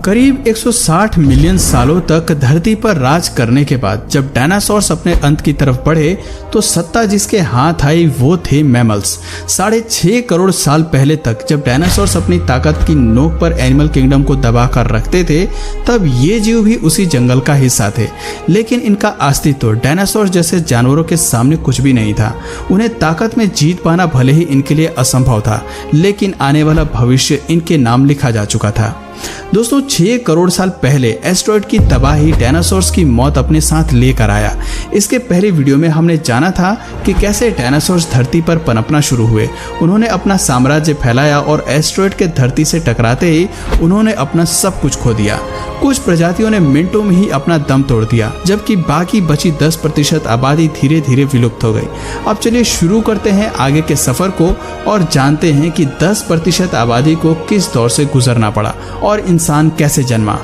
करीब 160 मिलियन सालों तक धरती पर राज करने के बाद जब डायनासोर्स अपने अंत की तरफ बढ़े तो सत्ता जिसके हाथ आई वो थे मैमल्स। 6.5 करोड़ साल पहले तक जब डायनासोर्स अपनी ताकत की नोक पर एनिमल किंगडम को दबा कर रखते थे तब ये जीव भी उसी जंगल का हिस्सा थे, लेकिन इनका अस्तित्व डायनासोर जैसे जानवरों के सामने कुछ भी नहीं था। उन्हें ताकत में जीत पाना भले ही इनके लिए असंभव था, लेकिन आने वाला भविष्य इनके नाम लिखा जा चुका था। दोस्तों 6 करोड़ साल पहले एस्टेरॉयड की तबाही डायनासोर्स की मौत अपने साथ लेकर आया। इसके पहले वीडियो में हमने जाना था कि कैसे डायनासोर्स धरती पर पनपना शुरू हुए। उन्होंने अपना साम्राज्य फैलाया और एस्टेरॉयड के धरती से टकराते ही उन्होंने अपना सब कुछ खो दिया। कुछ प्रजातियों ने मिनटों में ही अपना दम तोड़ दिया, जबकि बाकी बची 10% आबादी धीरे धीरे विलुप्त हो गई। अब चलिए शुरू करते हैं आगे के सफर को और जानते हैं कि 10% आबादी को किस दौर से गुजरना पड़ा और इंसान कैसे जन्मा।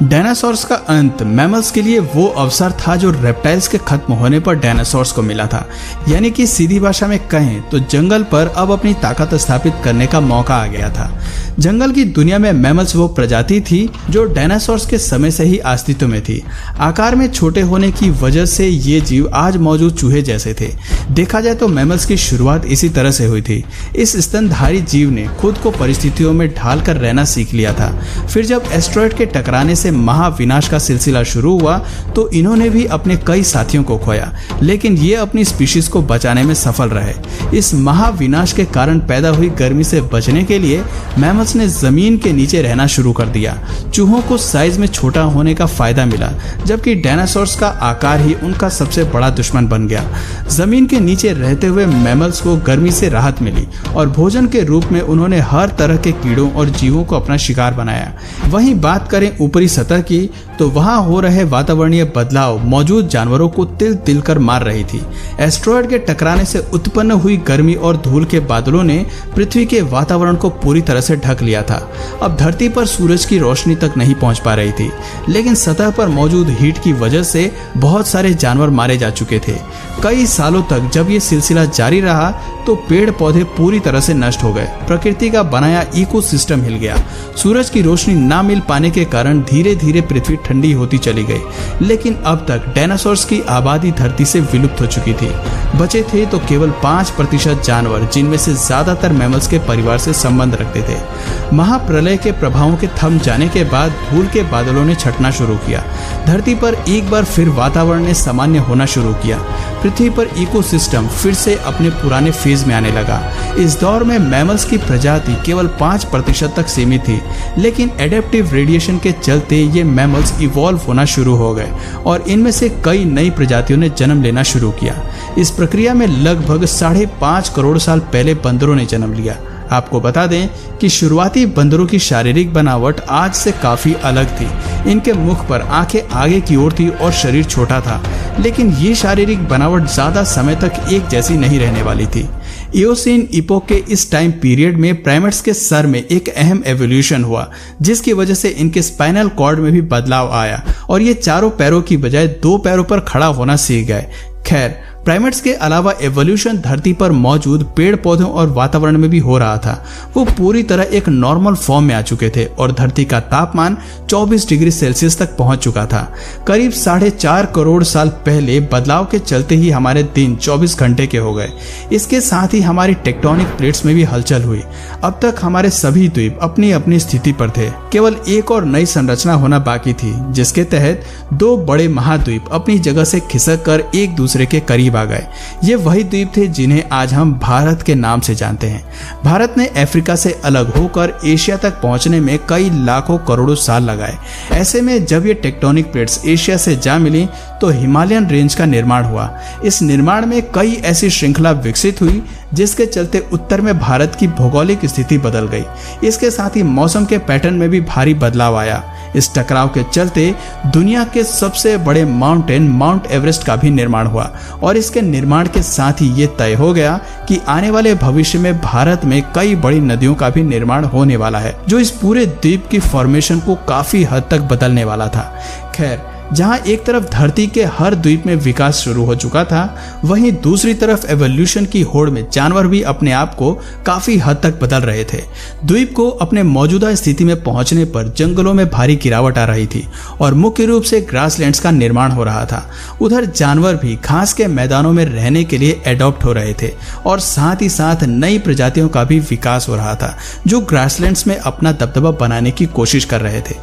डायनासोर्स का अंत मैमल्स के लिए वो अवसर था जो रेप्टाइल्स के खत्म होने पर डायनासोर्स को मिला था। यानी कि सीधी भाषा में कहें तो जंगल पर अब अपनी ताकत स्थापित करने का मौका आ गया था। जंगल की दुनिया में मैमल्स वो प्रजाति थी जो डायनासोर्स के समय से ही अस्तित्व में थी। आकार में छोटे होने की वजह से ये जीव आज मौजूद चूहे जैसे थे। देखा जाए तो मैमल्स की शुरुआत इसी तरह से हुई थी। इस स्तनधारी जीव ने खुद को परिस्थितियों में ढाल कर रहना सीख लिया था। फिर जब एस्टेरॉयड के टकराने से महाविनाश का सिलसिला शुरू हुआ तो इन्होंने भी अपने कई साथियों को खोया, लेकिन ये अपनी स्पीशीज को बचाने में सफल रहे। इस महाविनाश के कारण पैदा हुई गर्मी से बचने के लिए मैमल्स ने जमीन के नीचे रहना शुरू कर दिया। चूहों को साइज में छोटा होने का फायदा मिला, जबकि डायनासोर्स का आकार ही उनका सबसे बड़ा दुश्मन बन गया। जमीन के नीचे रहते हुए मैमल्स को गर्मी से राहत मिली और भोजन के रूप में उन्होंने हर तरह के कीड़ों और जीवों को अपना शिकार बनाया। वहीं बात करें ऊपरी सतह की तो वहां हो रहे वातावरणीय बदलाव मौजूद जानवरों को तिल तिल कर मार रही थी। एस्टेरॉयड के टकराने से उत्पन्न हुई गर्मी और धूल के बादलों ने पृथ्वी के वातावरण को पूरी तरह से ढक लिया था। अब धरती पर सूरज की रोशनी तक नहीं पहुंच पा रही थी, लेकिन सतह पर मौजूद हीट की वजह से बहुत सारे जानवर मारे जा चुके थे। कई सालों तक जब ये सिलसिला जारी रहा तो पेड़ पौधे पूरी तरह से नष्ट हो गए। प्रकृति का बनाया इकोसिस्टम हिल गया। सूरज की रोशनी ना मिल पाने के कारण धीरे धीरे पृथ्वी ठंडी होती चली गई, लेकिन अब तक डायनासोर्स की आबादी धरती से विलुप्त हो चुकी थी। बचे थे तो केवल 5% जानवर, जिनमें से ज्यादातर मैमल्स के परिवार से संबंध रखते थे। महाप्रलय के प्रभावों के थम जाने के बाद धूल के बादलों ने छटना शुरू किया। धरती पर एक बार फिर वातावरण ने सामान्य होना शुरू किया। पृथ्वी पर इकोसिस्टम फिर से अपने पुराने फेज में आने लगा। इस दौर में मैमल्स की प्रजाति केवल 5% तक सीमित थी, लेकिन एडेप्टिव रेडिएशन के चलते ये मैमल्स इवॉल्व होना शुरू हो गए और इनमें से कई नई प्रजातियों ने जन्म लेना शुरू किया। इस प्रक्रिया में लगभग 5.5 करोड़ साल पहले बंदरों ने जन्म लिया। आपको बता दें कि शुरुआती बंदरों की शारीरिक बनावट आज से काफी अलग थी। इनके मुख पर आंखें आगे की ओर थी और शरीर छोटा था, लेकिन ये शारीरिक बनावट ज्यादा समय तक एक जैसी नहीं रहने वाली थी। इयोसीन इपोक के इस टाइम पीरियड में प्राइमेट्स के सर में एक अहम एवोल्यूशन हुआ, जिसकी वजह से इनके स्पाइनल कॉर्ड में भी बदलाव आया और ये चारों पैरों की बजाय 2 पैरों पर खड़ा होना सीख गए। खैर, प्राइमेट्स के अलावा एवोल्यूशन धरती पर मौजूद पेड़ पौधों और वातावरण में भी हो रहा था। वो पूरी तरह एक नॉर्मल फॉर्म में आ चुके थे और धरती का तापमान 24 डिग्री सेल्सियस तक पहुंच चुका था। करीब 4.5 करोड़ साल पहले बदलाव के चलते ही हमारे दिन 24 घंटे के हो गए। इसके साथ ही हमारी टेक्टोनिक प्लेट्स में भी हलचल हुई। अब तक हमारे सभी द्वीप अपनी अपनी स्थिति पर थे। केवल एक और नई संरचना होना बाकी थी, जिसके तहत 2 बड़े महाद्वीप अपनी जगह से खिसक कर एक दूसरे के करीब आ गए। ये वही द्वीप थे जिन्हें आज हम भारत के नाम से जानते हैं। भारत ने अफ्रीका से अलग होकर एशिया तक पहुंचने में कई लाखों करोड़ों साल लगाए। ऐसे में जब ये टेक्टोनिक प्लेट्स एशिया से जा मिली तो हिमालयन रेंज का निर्माण हुआ। इस निर्माण में कई ऐसी श्रृंखला विकसित हुई जिसके चलते उत्तर में भारत की भौगोलिक स्थिति बदल गई। इसके साथ ही मौसम के पैटर्न में भी भारी बदलाव आया। इस टकराव के चलते दुनिया के सबसे बड़े माउंटेन माउंट एवरेस्ट का भी निर्माण हुआ और इसके निर्माण के साथ ही ये तय हो गया कि आने वाले भविष्य में भारत में कई बड़ी नदियों का भी निर्माण होने वाला है, जो इस पूरे द्वीप की फॉर्मेशन को काफी हद तक बदलने वाला था। खैर, जहां एक तरफ धरती के हर द्वीप में विकास शुरू हो चुका था, वहीं दूसरी तरफ एवोल्यूशन की होड़ में जानवर भी अपने आप को काफी हद तक बदल रहे थे। द्वीप को अपने मौजूदा स्थिति में पहुंचने पर जंगलों में भारी गिरावट आ रही थी और मुख्य रूप से ग्रासलैंड्स का निर्माण हो रहा था। उधर जानवर भी घास के मैदानों में रहने के लिए एडॉप्ट हो रहे थे और साथ ही साथ नई प्रजातियों का भी विकास हो रहा था, जो ग्रासलैंड्स में अपना दबदबा बनाने की कोशिश कर रहे थे।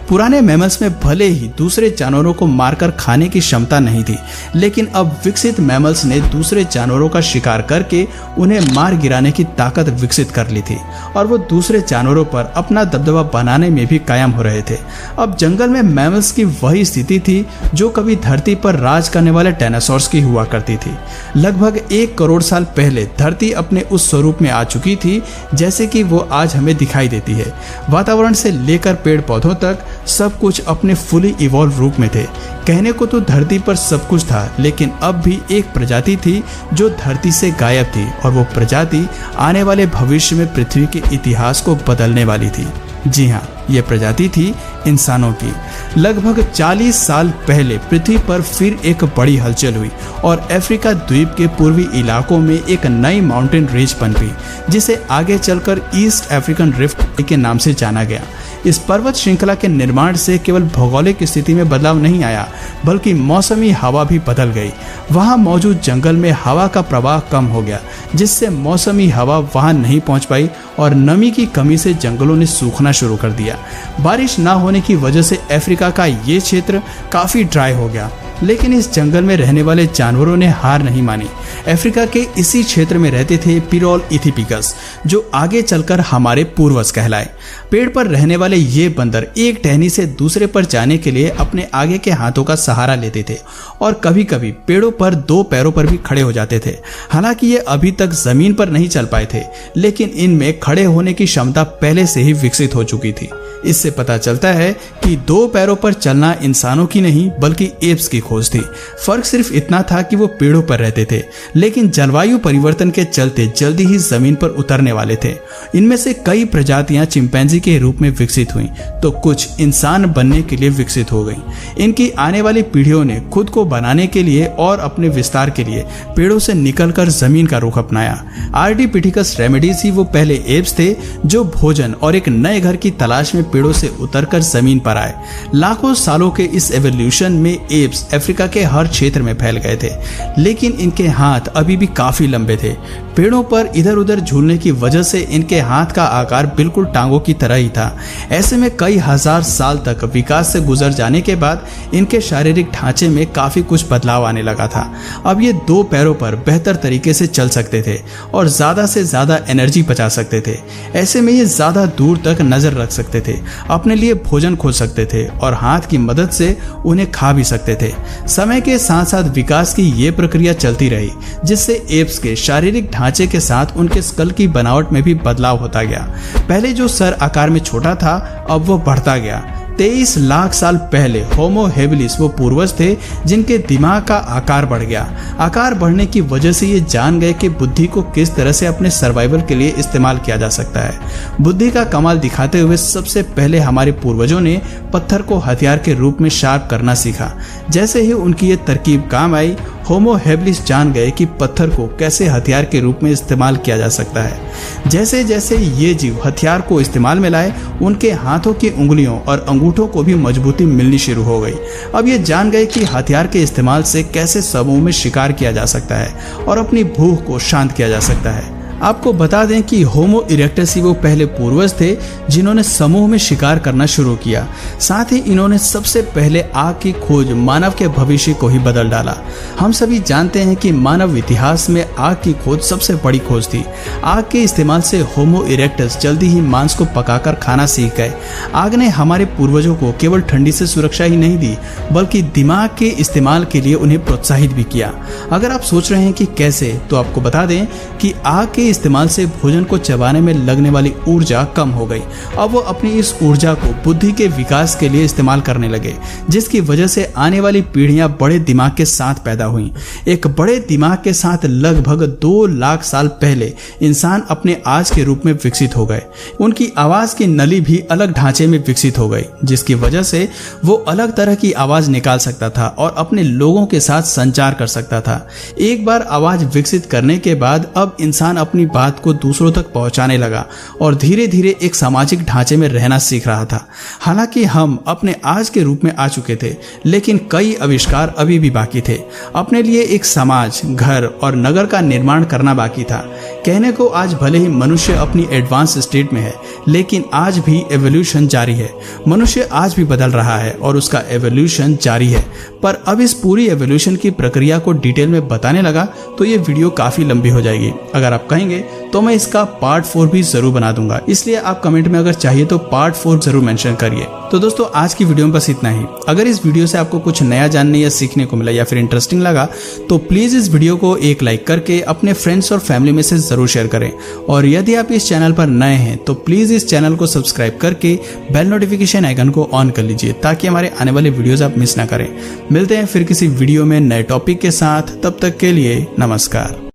पुराने मैमल्स में भले ही दूसरे जानवरों को मारकर खाने की क्षमता नहीं थी, लेकिन अब विकसित मैमल्स ने दूसरे जानवरों का शिकार करके उन्हें मार गिराने की ताकत विकसित कर ली थी और वो दूसरे जानवरों पर अपना दबदबा बनाने में भी कायम हो रहे थे। अब जंगल में मैमल्स की वही स्थिति थी जो कभी धरती पर राज करने वाले डायनासोर्स की हुआ करती थी। लगभग 1 करोड़ साल पहले धरती अपने उस स्वरूप में आ चुकी थी जैसे कि वो आज हमें दिखाई देती है। वातावरण से लेकर पेड़ पौधों तक सब कुछ अपने फुली इवॉल्व रूप में थे। कहने को तो धरती पर सब कुछ था, लेकिन अब भी एक प्रजाति थी जो धरती से गायब थी और वो प्रजाति आने वाले भविष्य में पृथ्वी के इतिहास को बदलने वाली थी। जी हाँ, ये प्रजाति थी इंसानों की। लगभग 40 साल पहले पृथ्वी पर फिर एक बड़ी हलचल हुई और अफ्रीका द्वीप के पूर्वी इलाकों में एक नई माउंटेन रेंज पनपी, जिसे आगे चलकर ईस्ट अफ्रीकन रिफ्ट के नाम से जाना गया। इस पर्वत श्रृंखला के निर्माण से केवल भौगोलिक स्थिति में बदलाव नहीं आया, बल्कि मौसमी हवा भी बदल गई। वहां मौजूद जंगल में हवा का प्रवाह कम हो गया, जिससे मौसमी हवा वहां नहीं पहुंच पाई और नमी की कमी से जंगलों ने सूखना शुरू कर दिया। बारिश न होने की वजह से अफ्रीका का ये क्षेत्र काफी ड्राई हो गया, लेकिन इस जंगल में रहने वाले जानवरों ने हार नहीं मानी। अफ्रीका के इसी क्षेत्र में रहते थे पिरोल इथिपिकस, जो आगे चलकर हमारे पूर्वज कहलाए। पेड़ पर रहने वाले ये बंदर एक टहनी से दूसरे पर जाने के लिए अपने आगे के हाथों का सहारा लेते थे और कभी कभी पेड़ों पर 2 पैरों पर भी खड़े हो जाते थे। हालांकि ये अभी तक जमीन पर नहीं चल पाए थे, लेकिन इनमें खड़े होने की क्षमता पहले से ही विकसित हो चुकी थी। इससे पता चलता है कि 2 पैरों पर चलना इंसानों की नहीं बल्कि एप्स की खोज थी। फर्क सिर्फ इतना था कि वो पेड़ों पर रहते थे, लेकिन जलवायु परिवर्तन के चलते जल्दी ही जमीन पर उतरने वाले थे। इनमें से कई प्रजातियां चिंपैंजी के रूप में विकसित हुई, तो कुछ इंसान बनने के लिए विकसित हो गई। इनकी आने वाली पीढ़ियों ने खुद को बनाने के लिए और अपने विस्तार के लिए पेड़ों से निकलकर जमीन का रुख अपनाया। आर्डिपिथिकस रेमेडीज ही वो पहले एप्स थे जो भोजन और एक नए घर की तलाश में पेड़ों से उतरकर जमीन पर आए। लाखों सालों के इस एवोल्यूशन में एप्स अफ्रीका के हर क्षेत्र में फैल गए थे, लेकिन इनके हाथ अभी भी काफी लंबे थे। पेड़ों पर इधर उधर झूलने की वजह से इनके हाथ का आकार बिल्कुल टांगों की तरह ही था। ऐसे में कई हजार साल तक विकास से गुजर जाने के बाद इनके शारीरिक ढांचे में काफी कुछ बदलाव आने लगा था। अब ये 2 पैरों पर बेहतर तरीके से चल सकते थे और ज्यादा से ज्यादा एनर्जी बचा सकते थे। ऐसे में ये ज्यादा दूर तक नजर रख सकते थे, अपने लिए भोजन खोज सकते थे और हाथ की मदद से उन्हें खा भी सकते थे। समय के साथ साथ विकास की ये प्रक्रिया चलती रही, जिससे एप्स के शारीरिक ढांचे के साथ उनके स्कल की बनावट में भी बदलाव होता गया। पहले जो सर आकार में छोटा था, अब वो बढ़ता गया। 23 लाख साल पहले होमो हेबिलिस वो पूर्वज थे जिनके दिमाग का आकार बढ़ गया। आकार बढ़ने की वजह से ये जान गए कि बुद्धि को किस तरह से अपने सर्वाइवल के लिए इस्तेमाल किया जा सकता है। बुद्धि का कमाल दिखाते हुए सबसे पहले हमारे पूर्वजों ने पत्थर को हथियार के रूप में शार्प करना सीखा। जैसे ही उनकी ये तरकीब काम आई, होमो हेबिलिस जान गए कि पत्थर को कैसे हथियार के रूप में इस्तेमाल किया जा सकता है। जैसे जैसे ये जीव हथियार को इस्तेमाल में लाए, उनके हाथों की उंगलियों और अंगूठों को भी मजबूती मिलनी शुरू हो गई। अब ये जान गए कि हथियार के इस्तेमाल से कैसे समूह में शिकार किया जा सकता है और अपनी भूख को शांत किया जा सकता है। आपको बता दें कि होमो इरेक्टस ही वो पहले पूर्वज थे जिन्होंने समूह में शिकार करना शुरू किया। साथ ही इन्होंने सबसे पहले आग की खोज मानव के भविष्य को ही बदल डाला। हम सभी जानते हैं कि मानव इतिहास में आग की खोज सबसे बड़ी खोज थी। आग के इस्तेमाल से होमो इरेक्टस जल्दी ही मांस को पकाकर खाना सीख गए। आग ने हमारे पूर्वजों को केवल ठंडी से सुरक्षा ही नहीं दी, बल्कि दिमाग के इस्तेमाल के लिए उन्हें प्रोत्साहित भी किया। अगर आप सोच रहे हैं कि कैसे, तो आपको बता दें कि आग के इस्तेमाल से भोजन को चबाने में लगने वाली ऊर्जा कम हो गई। अब वो अपनी इस ऊर्जा को बुद्धि के विकास के लिए इस्तेमाल करने लगे, जिसकी वजह से आने वाली पीढ़ियां बड़े दिमाग के साथ पैदा हुई। एक बड़े दिमाग के साथ लगभग 2 लाख साल पहले इंसान अपने आज के रूप में विकसित हो गए। उनकी आवाज की नली भी अलग ढांचे में विकसित हो गई, जिसकी वजह से वो अलग तरह की आवाज निकाल सकता था और अपने लोगों के साथ संचार कर सकता था। एक बार आवाज विकसित करने के बाद अब इंसान अपनी बात को दूसरों तक पहुंचाने लगा और धीरे धीरे एक सामाजिक ढांचे में रहना सीख रहा था। हालांकि हम अपने आज के रूप में आ चुके थे, लेकिन कई आविष्कार अभी भी बाकी थे। अपने लिए एक समाज, घर और नगर का निर्माण करना बाकी था। कहने को आज भले ही मनुष्य अपनी एडवांस स्टेट में है, लेकिन आज भी एवोल्यूशन जारी है। मनुष्य आज भी बदल रहा है और उसका एवोल्यूशन जारी है। पर अब इस पूरी एवोल्यूशन की प्रक्रिया को डिटेल में बताने लगा तो ये वीडियो काफी लंबी हो जाएगी। अगर आप कहेंगे तो मैं इसका पार्ट 4 भी जरूर बना दूंगा, इसलिए आप कमेंट में अगर चाहिए तो पार्ट 4 जरूर मेंशन करिए। तो दोस्तों, आज की वीडियो में बस इतना ही। अगर इस वीडियो से आपको कुछ नया जानने या सीखने को मिला या फिर इंटरेस्टिंग लगा तो प्लीज इस वीडियो को एक लाइक करके अपने फ्रेंड्स और फैमिली में से जरूर शेयर करें। और यदि आप इस चैनल पर नए हैं तो प्लीज इस चैनल को सब्सक्राइब करके बेल नोटिफिकेशन आइकन को ऑन कर लीजिए, ताकि हमारे आने वाले वीडियोस आप मिस ना करें। मिलते हैं फिर किसी वीडियो में नए टॉपिक के साथ, तब तक के लिए नमस्कार।